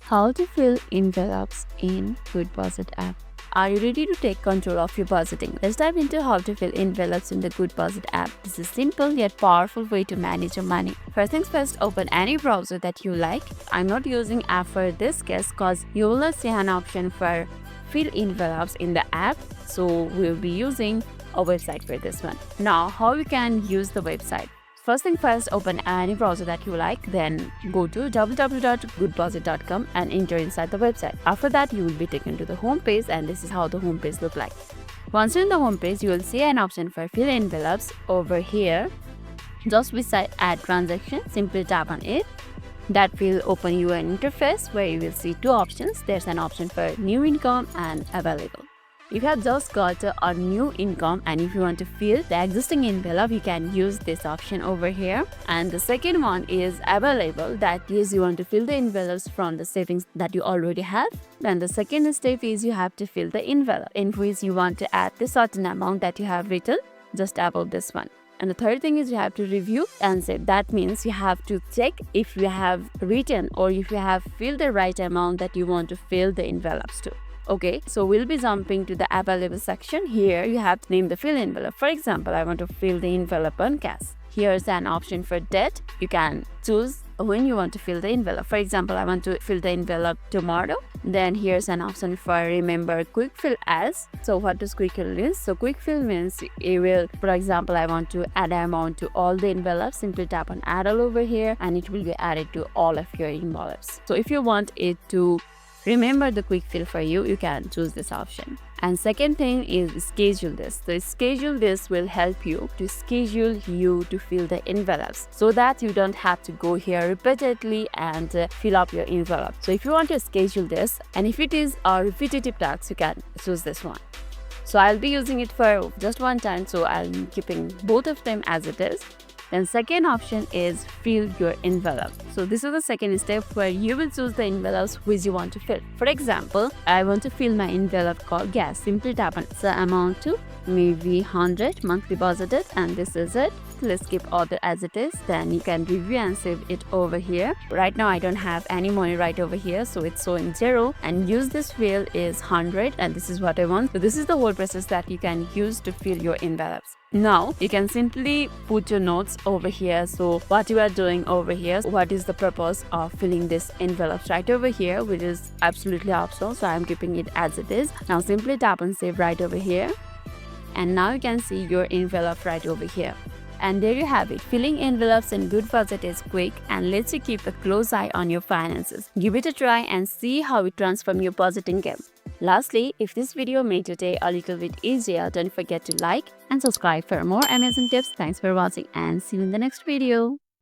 How to fill envelopes in Goodbudget app. Are you ready to take control of your budgeting? Let's dive into how to fill envelopes in the Goodbudget app. This is a simple yet powerful way to manage your money. First things first, open any browser that you like. I'm not using app for this case because you will see an option for fill envelopes in the app. So we'll be using a website for this one. Now, how you can use the website? First thing first, open any browser that you like, then go to www.goodbudget.com and enter inside the website. After that, you will be taken to the home page, and this is how the home page looks like. Once you're in the home page, you will see an option for fill envelopes over here. Just beside add transaction, simply tap on it. That will open you an interface where you will see two options. There's an option for new income and available. If you have just got a new income and if you want to fill the existing envelope, you can use this option over here. And the second one is available, that is you want to fill the envelopes from the savings that you already have. Then the second step is you have to fill the envelope in which you want to add the certain amount that you have written just above this one. And the third thing is you have to review and save. That means you have to check if you have written or if you have filled the right amount that you want to fill the envelopes to. Okay, so we'll be jumping to the available section. Here you have to name the fill envelope. For example, I want to fill the envelope on cash. Here's an option for date. You can choose when you want to fill the envelope. For example, I want to fill the envelope tomorrow. Then here's an option for remember quick fill as. So what does quick fill is? So quick fill means you will, for example, I want to add an amount to all the envelopes. Simply tap on add all over here and it will be added to all of your envelopes. So if you want it to remember the quick fill for you, you can choose this option. And second thing is schedule this. So schedule this will help you to schedule you to fill the envelopes so that you don't have to go here repeatedly and fill up your envelope. So if you want to schedule this and if it is a repetitive task, you can choose this one. So I'll be using it for just one time, so I'm keeping both of them as it is. Then second option is fill your envelope. So this is the second step where you will choose the envelopes which you want to fill. For example, I want to fill my envelope called gas. Simply tap on the amount to maybe 100 monthly budgeted, and this is it. Let's keep order as it is. Then you can review and save it over here. Right now I don't have any money right over here, so it's showing 0, and use this field is 100, and this is what I want. So this is the whole process that you can use to fill your envelopes. Now you can simply put your notes over here. So what you are doing over here, what is the purpose of filling this envelopes right over here, which is absolutely optional, so I'm keeping it as it is. Now simply tap on save right over here, and now you can see your envelope right over here. And there you have it. Filling envelopes in Goodbudget is quick and lets you keep a close eye on your finances. Give it a try and see how it transforms your budgeting game. Lastly, if this video made your day a little bit easier, don't forget to like and subscribe for more amazing tips. Thanks for watching and see you in the next video.